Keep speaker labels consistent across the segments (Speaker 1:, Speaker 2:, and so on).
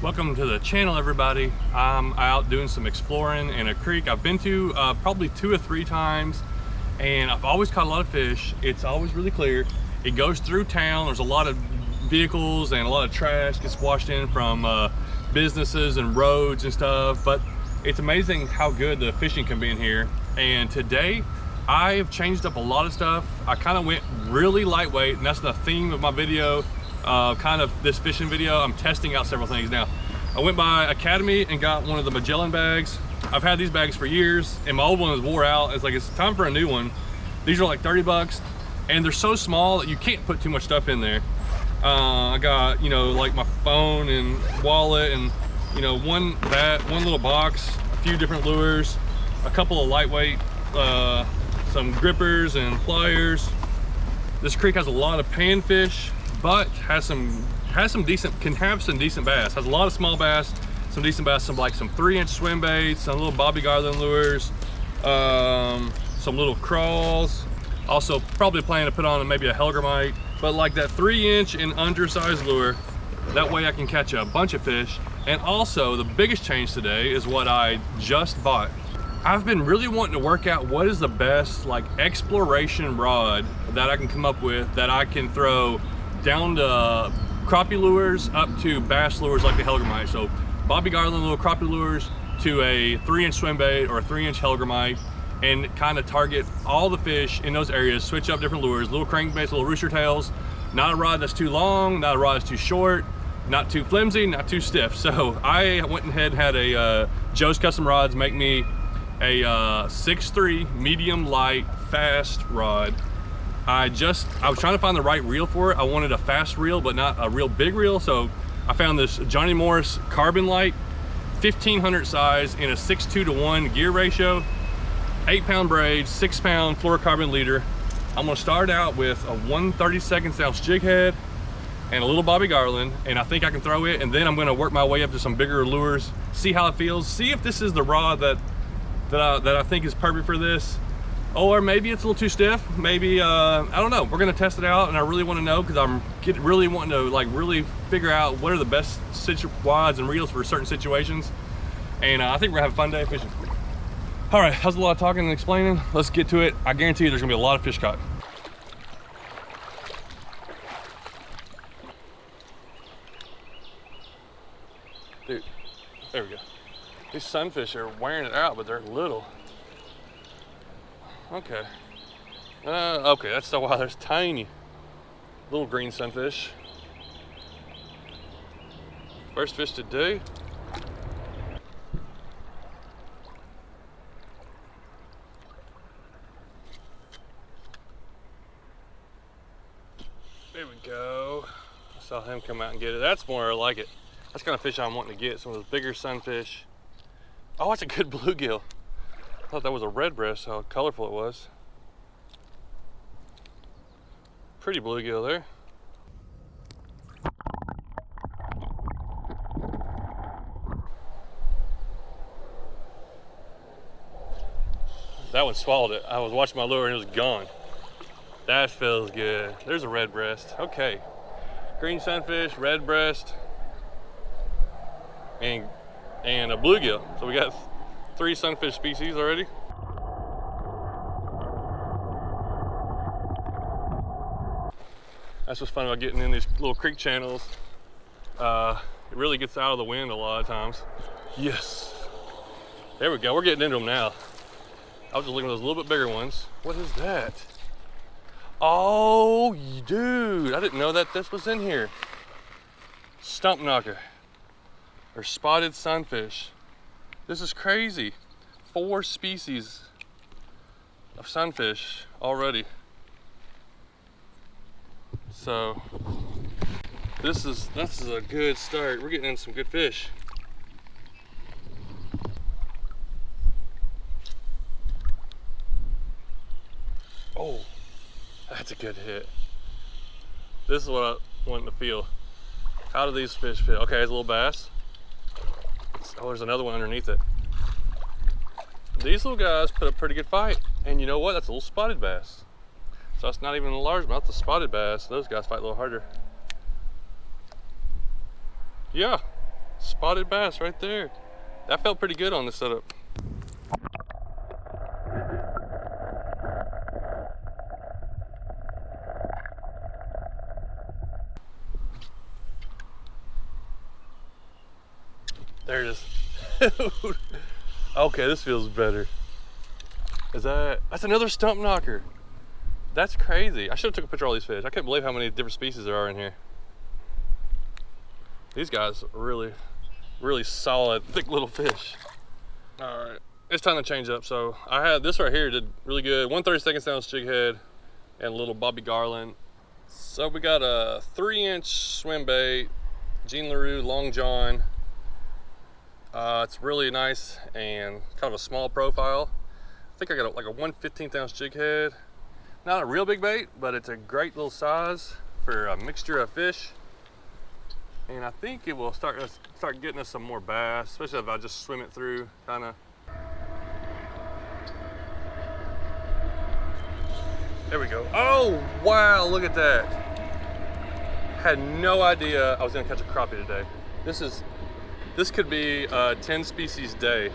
Speaker 1: Welcome to the channel, everybody. I'm out doing some exploring in a creek I've been to probably 2 or 3 times, and I've always caught a lot of fish. It's always really clear. It goes through town. There's a lot of vehicles and a lot of trash gets washed in from businesses and roads and stuff, but it's amazing how good the fishing can be in here. And today I've changed up a lot of stuff. I kind of went really lightweight, and that's the theme of my video. Kind of this fishing video. I'm testing out several things now. I went by Academy and got one of the Magellan bags. I've had these bags for years, and my old one was wore out. It's like, it's time for a new one. These are like 30 bucks, and they're so small that you can't put too much stuff in there. I got, you know, like my phone and wallet, and you know, one little box, a few different lures, a couple of lightweight, some grippers and pliers. This creek has a lot of panfish, but has some decent bass. Has a lot of small bass, some decent bass, some 3-inch swim baits, some little bobby garland lures, some little craws. Also probably planning to put on maybe a Hellgrammite, but like that 3-inch and undersized lure. That way I can catch a bunch of fish. And also the biggest change today is what I just bought. I've been really wanting to work out what is the best like exploration rod that I can come up with, that I can throw down to crappie lures up to bass lures like the Hellgrammite. So bobby garland little crappie lures to a 3-inch swim bait or a 3-inch Hellgrammite, and kind of target all the fish in those areas, switch up different lures, little crankbaits, little rooster tails, not a rod that's too long, not a rod that's too short, not too flimsy, not too stiff. So I went ahead and had a Joe's Custom Rods make me a 6'3" medium light fast rod. I was trying to find the right reel for it. I wanted a fast reel, but not a real big reel. So I found this Johnny Morris Carbon Light, 1500 size in a 6:2:1 gear ratio, 8-pound braid, 6-pound fluorocarbon leader. I'm gonna start out with a 1/32 ounce jig head and a little bobby garland, and I think I can throw it. And then I'm gonna work my way up to some bigger lures, see how it feels, see if this is the rod that I think is perfect for this. Or maybe it's a little too stiff. Maybe, I don't know. We're gonna test it out, and I really wanna know, because I'm really wanting to like really figure out what are the best rods and reels for certain situations. And I think we're gonna have a fun day fishing. All right, that was a lot of talking and explaining. Let's get to it. I guarantee you there's gonna be a lot of fish caught. Dude, there we go. These sunfish are wearing it out, but they're little. Okay. Okay, that's so wild. There's tiny little green sunfish. First fish today. There we go. I saw him come out and get it. That's more like it. That's the kind of fish I'm wanting to get. Some of those bigger sunfish. Oh, that's a good bluegill. I thought that was a red breast, how colorful it was. Pretty bluegill there. That one swallowed it. I was watching my lure and it was gone. That feels good. There's a red breast. Okay. Green sunfish, red breast, and a bluegill. So we got 3 sunfish species already. That's what's fun about getting in these little creek channels. It really gets out of the wind a lot of times. Yes. There we go. We're getting into them now. I was just looking at those little bit bigger ones. What is that? Oh, dude. I didn't know that this was in here. Stump knocker. Or spotted sunfish. This is crazy. 4 species of sunfish already. So this is a good start. We're getting in some good fish. Oh, that's a good hit. This is what I want to feel. How do these fish feel? Okay, there's a little bass. Oh, there's another one underneath it. These little guys put a pretty good fight. And you know what? That's a little spotted bass. So that's not even a largemouth, that's a spotted bass. Those guys fight a little harder. Yeah, Spotted bass right there. That felt pretty good on this setup. There it is. Okay, this feels better. That's another stump knocker. That's crazy. I should have took a picture of all these fish. I can't believe how many different species there are in here. These guys are really, really solid, thick little fish. All right, it's time to change up. So I had this right here, did really good. 1/32 ounce jig head and a little Bobby Garland. So we got a 3-inch swim bait, Jean LaRue Long John. It's really nice and kind of a small profile. I think I got like a 1/15 ounce jig head. Not a real big bait, but it's a great little size for a mixture of fish. And I think it will start getting us some more bass, especially if I just swim it through, kind of. There we go. Oh, wow, look at that. Had no idea I was gonna catch a crappie today. This could be a 10 species day.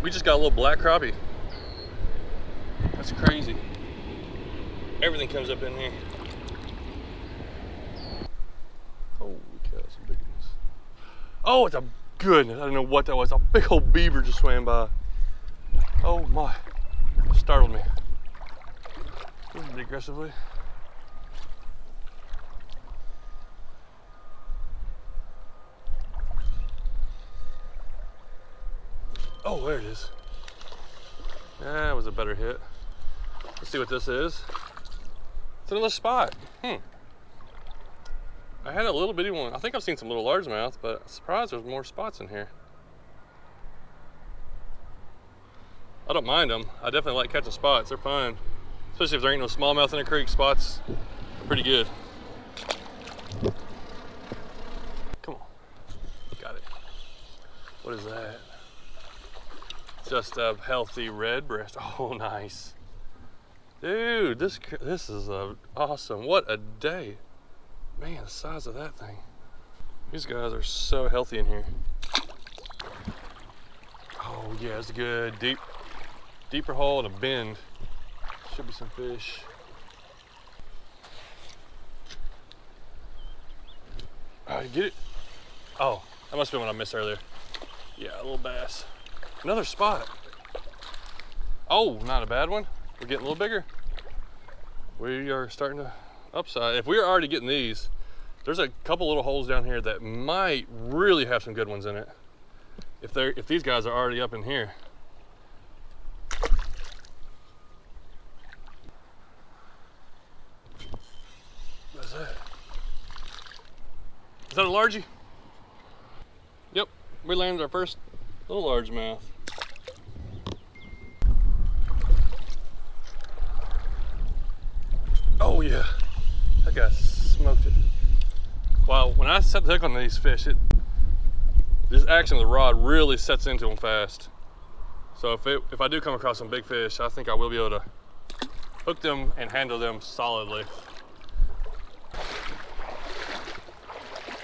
Speaker 1: We just got a little black crappie. That's crazy. Everything comes up in here. Holy cow, some big ones. Oh, it's a goodness. I don't know what that was. A big old beaver just swam by. Oh my. Startled me. Moving aggressively. Oh, there it is. That was a better hit. Let's see what this is. It's another spot. I had a little bitty one. I think I've seen some little largemouth, but I'm surprised there's more spots in here. I don't mind them. I definitely like catching spots. They're fun. Especially if there ain't no smallmouth in the creek, spots are pretty good. Come on. Got it. What is that? Just a healthy red breast. Oh, nice. Dude, this is awesome. What a day. Man, the size of that thing. These guys are so healthy in here. Oh yeah, it's good. Deeper hole and a bend. Should be some fish. Oh, you get it? Oh, that must have been what I missed earlier. Yeah, a little bass. Another spot. Oh, not a bad one. We're getting a little bigger. We are starting to upside. If we're already getting these, there's a couple little holes down here that might really have some good ones in it. If these guys are already up in here. What is that? Is that a largie? Yep, we landed our first little largemouth. Oh yeah, that guy smoked it. Wow, when I set the hook on these fish, this action of the rod really sets into them fast. So if I do come across some big fish, I think I will be able to hook them and handle them solidly.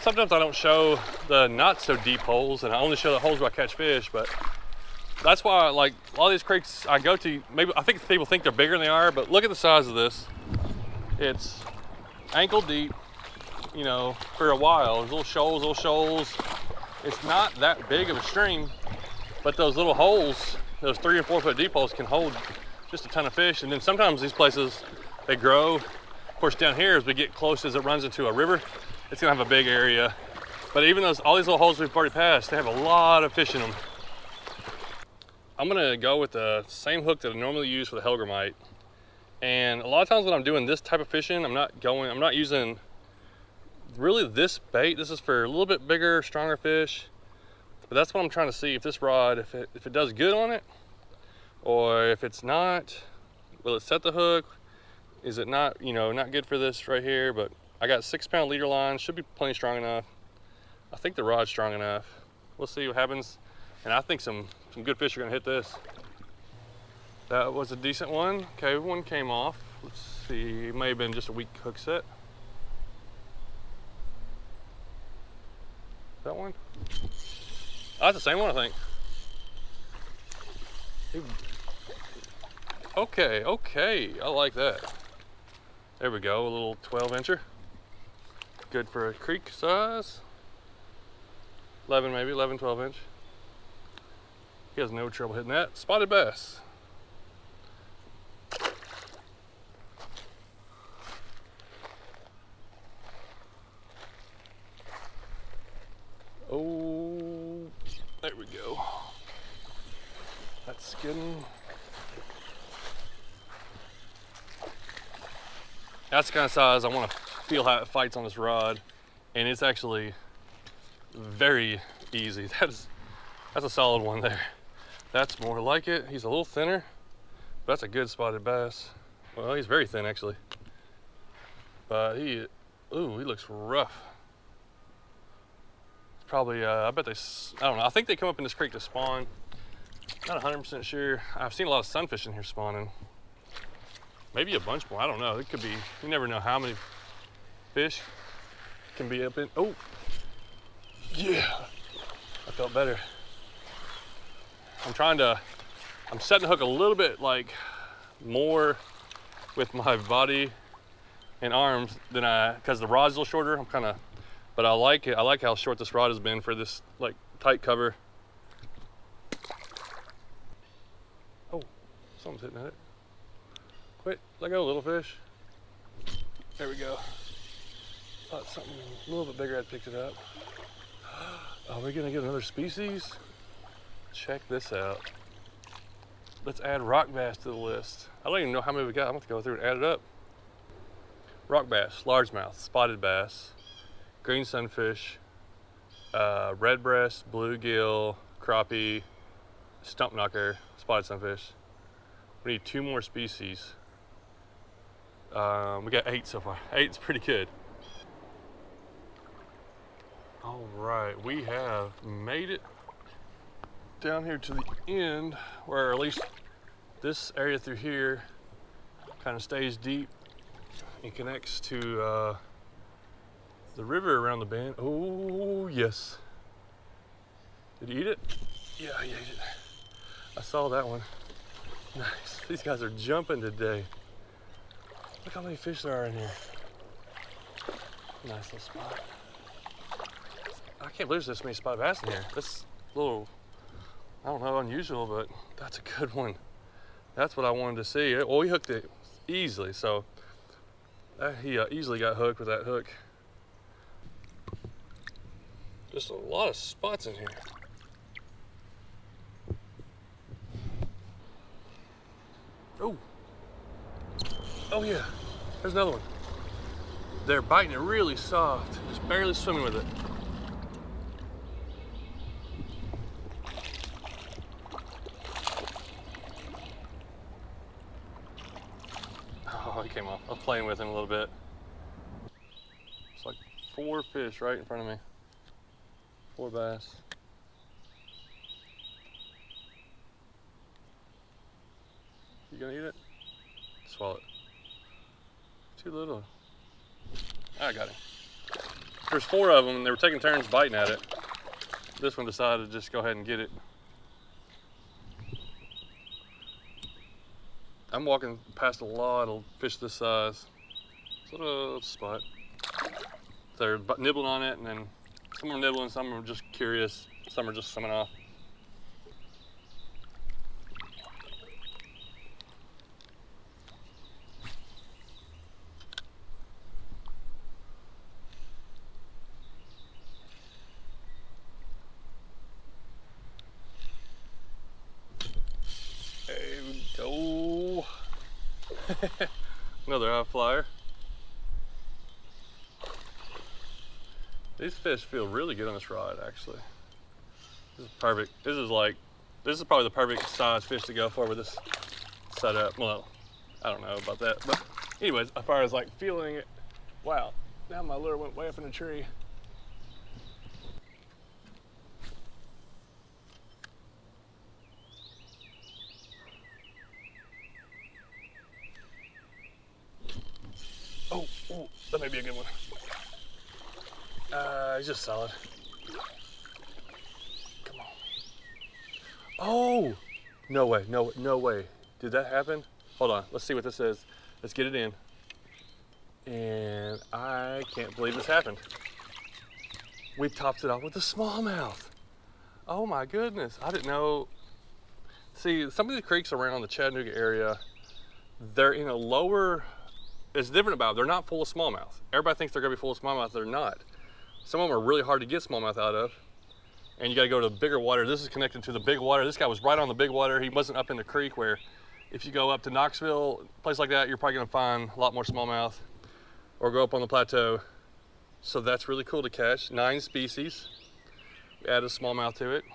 Speaker 1: Sometimes I don't show the not so deep holes, and I only show the holes where I catch fish, but that's why like a lot of these creeks I go to, maybe I think people think they're bigger than they are, but look at the size of this. It's ankle deep, you know, for a while. There's little shoals. It's not that big of a stream, but those little holes, those 3 and 4 foot deep holes can hold just a ton of fish. And then sometimes these places, they grow. Of course, down here, as we get close, as it runs into a river, it's gonna have a big area. But even all these little holes we've already passed, they have a lot of fish in them. I'm gonna go with the same hook that I normally use for the Hellgrammite. And a lot of times when I'm doing this type of fishing, I'm not using really this bait. This is for a little bit bigger, stronger fish. But that's what I'm trying to see, if this rod, if it does good on it, or if it's not, will it set the hook? Is it not, you know, not good for this right here? But I got 6-pound leader line, should be plenty strong enough. I think the rod's strong enough. We'll see what happens. And I think some good fish are gonna hit this. That was a decent one. Okay, one came off. Let's see, it may have been just a weak hook set. That one? Oh, that's the same one, I think. Okay, okay, I like that. There we go, a little 12-incher. Good for a creek size. 11 maybe, 11, 12 inch. He has no trouble hitting that. Spotted bass. Oh, there we go. That's skidding. That's the kind of size I want to feel how it fights on this rod, and it's actually very easy. That's a solid one there. That's more like it. He's a little thinner, but that's a good spotted bass. Well, he's very thin actually, but he looks rough. It's probably, I bet I don't know. I think they come up in this creek to spawn. Not 100% sure. I've seen a lot of sunfish in here spawning. Maybe a bunch more, I don't know. It could be, you never know how many fish can be up in. Oh, yeah, I felt better. I'm setting the hook a little bit like more with my body and arms than because the rod's a little shorter. But I like it. I like how short this rod has been for this like tight cover. Oh, something's hitting at it. Quit, let go, little fish. There we go. Thought something a little bit bigger had picked it up. Are we gonna get another species? Check this out. Let's add rock bass to the list. I don't even know how many we got. I'm gonna have to go through and add it up. Rock bass, largemouth, spotted bass, green sunfish, red breast, bluegill, crappie, stump knocker, spotted sunfish. We need 2 more species. We got 8 so far. 8's pretty good. All right, we have made it down here to the end, where at least this area through here kind of stays deep and connects to the river around the bend. Oh, yes. Did he eat it? Yeah, he ate it. I saw that one. Nice. These guys are jumping today. Look how many fish there are in here. Nice little spot. I can't believe there's this many spotted bass in here. That's a little, I don't know, unusual, but that's a good one. That's what I wanted to see. Well, we hooked it easily, so he easily got hooked with that hook. Just a lot of spots in here. Oh. Oh yeah, there's another one. They're biting it really soft, just barely swimming with it. Oh, he came off. I was playing with him a little bit. It's like 4 fish right in front of me. 4 bass. You gonna eat it? Swallow it. Too little. I got him. There's 4 of them and they were taking turns biting at it. This one decided to just go ahead and get it. I'm walking past a lot of fish this size. It's a little spot. They're nibbling on it, and then some are nibbling, some are just curious, some are just swimming off. There we go. Another high flyer. These fish feel really good on this rod, actually. This is perfect. This is probably the perfect size fish to go for with this setup. Well, I don't know about that, but anyways, as far as like feeling it, wow. Now my lure went way up in the tree. may be a good one. He's just solid. Come on. Oh! No way, no way. Did that happen? Hold on, let's see what this is. Let's get it in. And I can't believe this happened. We topped it off with a smallmouth. Oh my goodness, I didn't know. See, some of the creeks around the Chattanooga area, they're in a lower, it's different about them. They're not full of smallmouth. Everybody thinks they're gonna be full of smallmouth, they're not. Some of them are really hard to get smallmouth out of, and you gotta go to the bigger water. This is connected to the big water. This guy was right on the big water. He wasn't up in the creek where if you go up to Knoxville, a place like that, you're probably gonna find a lot more smallmouth, or go up on the plateau. So that's really cool to catch. 9 species. We added a smallmouth to it.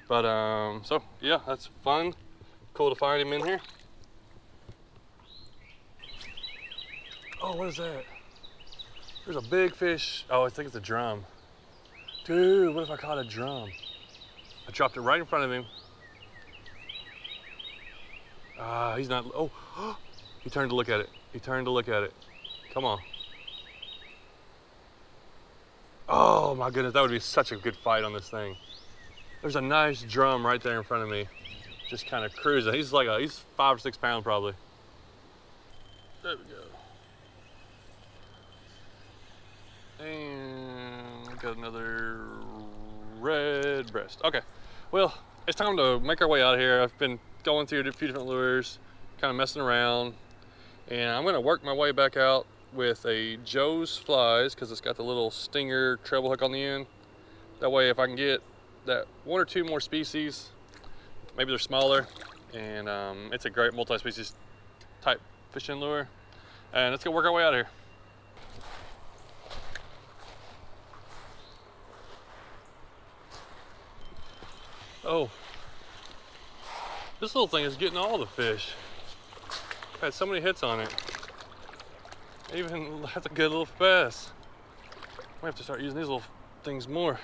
Speaker 1: But so yeah, that's fun. Cool to find him in here. Oh, what is that? There's a big fish. Oh, I think it's a drum. Dude, what if I caught a drum? I dropped it right in front of him. He's not, oh, he turned to look at it. He turned to look at it. Come on. Oh my goodness, that would be such a good fight on this thing. There's a nice drum right there in front of me. Just kind of cruising. He's 5 or 6 pounds probably. There we go. And got another red breast. Okay, well, it's time to make our way out of here. I've been going through a few different lures, kind of messing around. And I'm gonna work my way back out with a Joe's Flies because it's got the little stinger treble hook on the end. That way if I can get that 1 or 2 more species, maybe they're smaller, and it's a great multi-species type fishing lure. And let's go work our way out of here. Oh, this little thing is getting all the fish. I've had so many hits on it. Even that's a good little bass. We have to start using these little things more.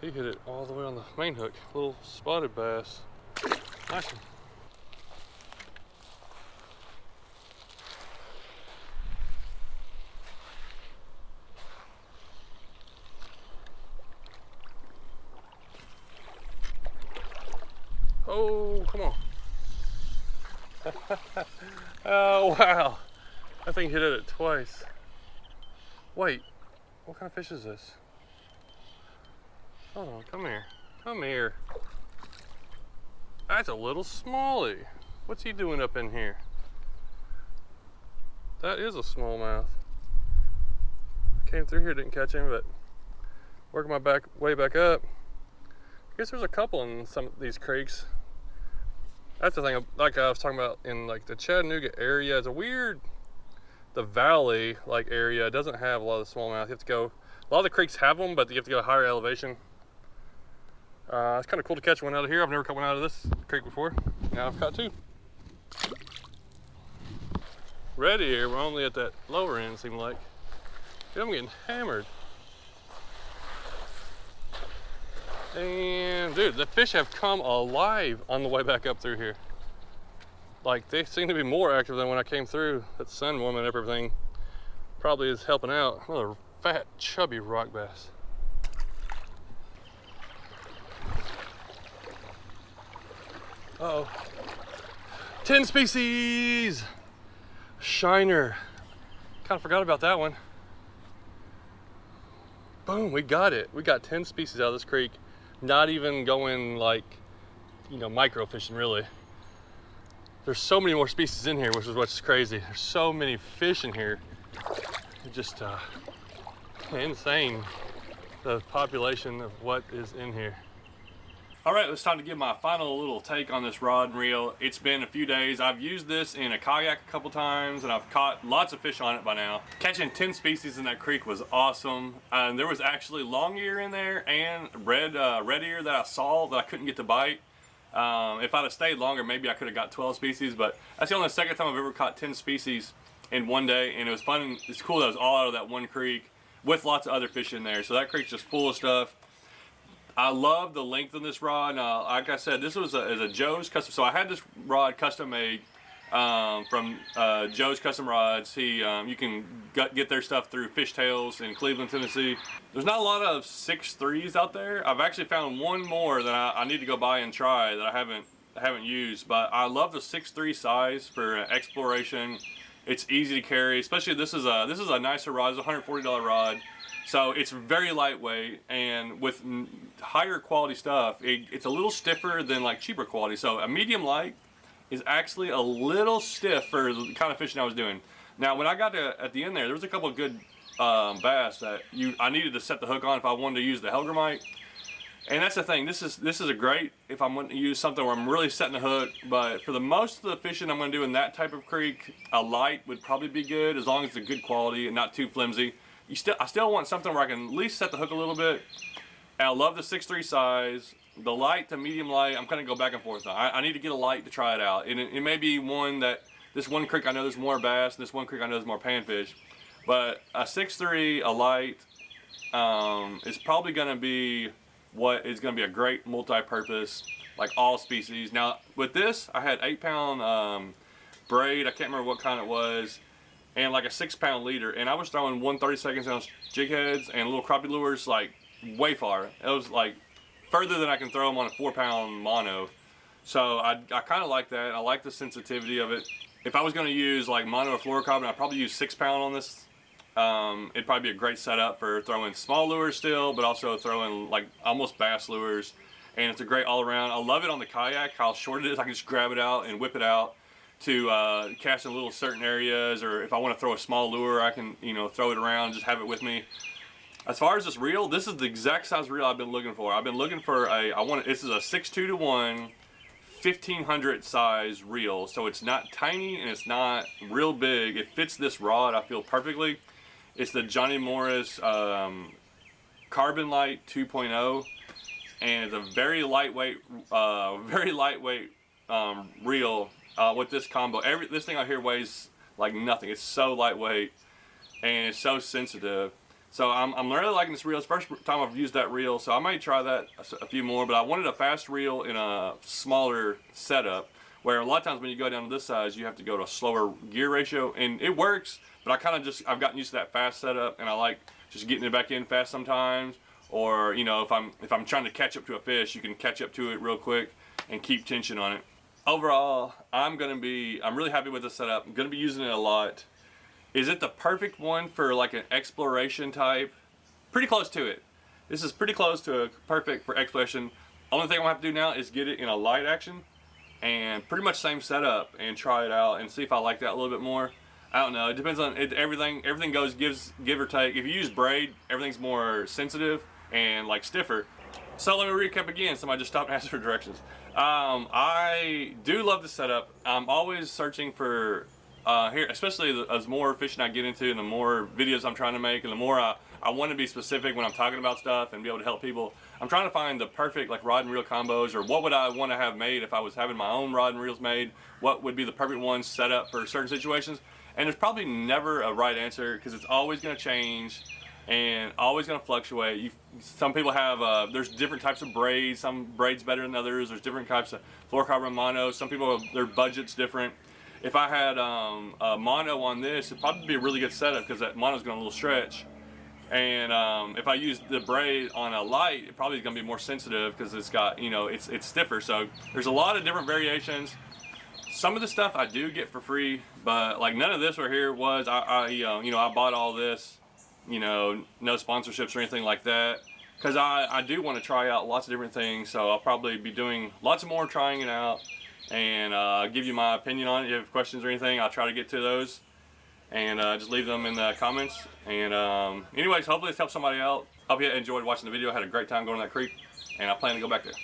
Speaker 1: He hit it all the way on the main hook. Little spotted bass. Nice one. Oh, come on. Oh, wow. I think he hit it twice. Wait, what kind of fish is this? Hold on, come here. Come here. That's a little smallie. What's he doing up in here? That is a smallmouth. I came through here, didn't catch him, but working my way back up. I guess there's a couple in some of these creeks. That's the thing, like I was talking about in like the Chattanooga area, it's a weird, the valley like area doesn't have a lot of smallmouth. You have to go, a lot of the creeks have them, but you have to go a higher elevation. It's kind of cool to catch one out of here. I've never caught one out of this creek before. Now I've caught 2. Red here, we're only at that lower end, it seems like. Dude, I'm getting hammered. And dude, the fish have come alive on the way back up through here. Like, they seem to be more active than when I came through. That sun warming up everything probably is helping out. Another fat, chubby rock bass. Uh-oh. 10 species! Shiner. Kind of forgot about that one. Boom, we got it. We got 10 species out of this creek. Not even going like, you know, micro fishing really. There's so many more species in here, which is what's crazy. There's so many fish in here. It's just insane, the population of what is in here. All right, it's time to give my final little take on this rod and reel. It's been a few days. I've used this in a kayak a couple times, and I've caught lots of fish on it by now. Catching 10 species in that creek was awesome. There was actually long ear in there and red ear that I saw that I couldn't get to bite. If I'd have stayed longer, maybe I could have got 12 species, but that's the only second time I've ever caught 10 species in one day, and it was fun. It's cool that it was all out of that one creek with lots of other fish in there. So that creek's just full of stuff. I love the length of this rod. Like I said, this was a Joe's custom. So I had this rod custom made from Joe's Custom Rods. You can get their stuff through Fishtails in Cleveland, Tennessee. There's not a lot of 6.3s out there. I've actually found one more that I need to go buy and try that I haven't used, but I love the 6.3 size for exploration. It's easy to carry, especially this is a nicer rod. It's a $140 rod. So it's very lightweight, and with higher quality stuff, it's a little stiffer than like cheaper quality. So a medium light is actually a little stiff for the kind of fishing I was doing. Now, when I got to at the end there was a couple of good bass that I needed to set the hook on if I wanted to use the Hellgrammite. And that's the thing. This is a great if I'm going to use something where I'm really setting the hook. But for the most of the fishing I'm going to do in that type of creek, a light would probably be good as long as it's a good quality and not too flimsy. I still want something where I can at least set the hook a little bit. And I love the 6.3 size. The light to medium light, I'm kind of go back and forth. I need to get a light to try it out. And it may be one that, this one creek I know there's more bass, and this one creek I know there's more panfish. But a 6.3, a light, is probably going to be what is going to be a great multi-purpose, like all species. Now, with this, I had 8-pound braid. I can't remember what kind it was. And like a 6-pound leader, and I was throwing 1/32 ounce jig heads and little crappie lures like way far. It was like further than I can throw them on a 4-pound mono. So I kind of like that. I like the sensitivity of it. If I was going to use like mono or fluorocarbon, I'd probably use 6-pound on this. It'd probably be a great setup for throwing small lures still, but also throwing like almost bass lures. And it's a great all around. I love it on the kayak, how short it is. I can just grab it out and whip it out to cast in little certain areas, or if I want to throw a small lure, I can throw it around, just have it with me. As far as this reel, this is the exact size reel I've been looking for. I've been looking for this is a 6.2 to 1 1500 size reel, so it's not tiny and it's not real big. It fits this rod, I feel, perfectly. It's the Johnny Morris Carbon Light 2.0, and it's a very lightweight reel. With this combo, this thing out here weighs like nothing. It's so lightweight and it's so sensitive. So I'm really liking this reel. It's the first time I've used that reel, so I might try that a few more. But I wanted a fast reel in a smaller setup, where a lot of times when you go down to this size, you have to go to a slower gear ratio, and it works. But I've gotten used to that fast setup, and I like just getting it back in fast sometimes. Or if I'm trying to catch up to a fish, you can catch up to it real quick and keep tension on it. Overall, I'm really happy with the setup. I'm gonna be using it a lot. Is it the perfect one for like an exploration type? Pretty close to it. This is pretty close to perfect for exploration. Only thing I'm gonna have to do now is get it in a light action, and pretty much same setup, and try it out and see if I like that a little bit more. I don't know. It depends on it. Everything goes give or take. If you use braid, everything's more sensitive and like stiffer. So let me recap again. Somebody just stopped and asked for directions. I do love the setup. I'm always searching for here, especially as more fishing I get into, and the more videos I'm trying to make, and the more I want to be specific when I'm talking about stuff and be able to help people. I'm trying to find the perfect like rod and reel combos, or what would I want to have made if I was having my own rod and reels made. What would be the perfect one set up for certain situations? And there's probably never a right answer, because it's always going to change and always going to fluctuate. Some people have there's different types of braids. Some braids better than others. There's different types of fluorocarbon mono. Some people their budget's different. If I had a mono on this, it'd probably be a really good setup, because that mono's going to a little stretch. And if I use the braid on a light, it probably is going to be more sensitive, because it's got it's stiffer. So there's a lot of different variations. Some of the stuff I do get for free, but like none of this right here was I bought all this. No sponsorships or anything like that, because I do want to try out lots of different things. So I'll probably be doing lots more trying it out, and give you my opinion on it. If you have questions or anything, I'll try to get to those, and just leave them in the comments. And anyways, hopefully this helps somebody out. Hope you enjoyed watching the video. I had a great time going to that creek, and I plan to go back there.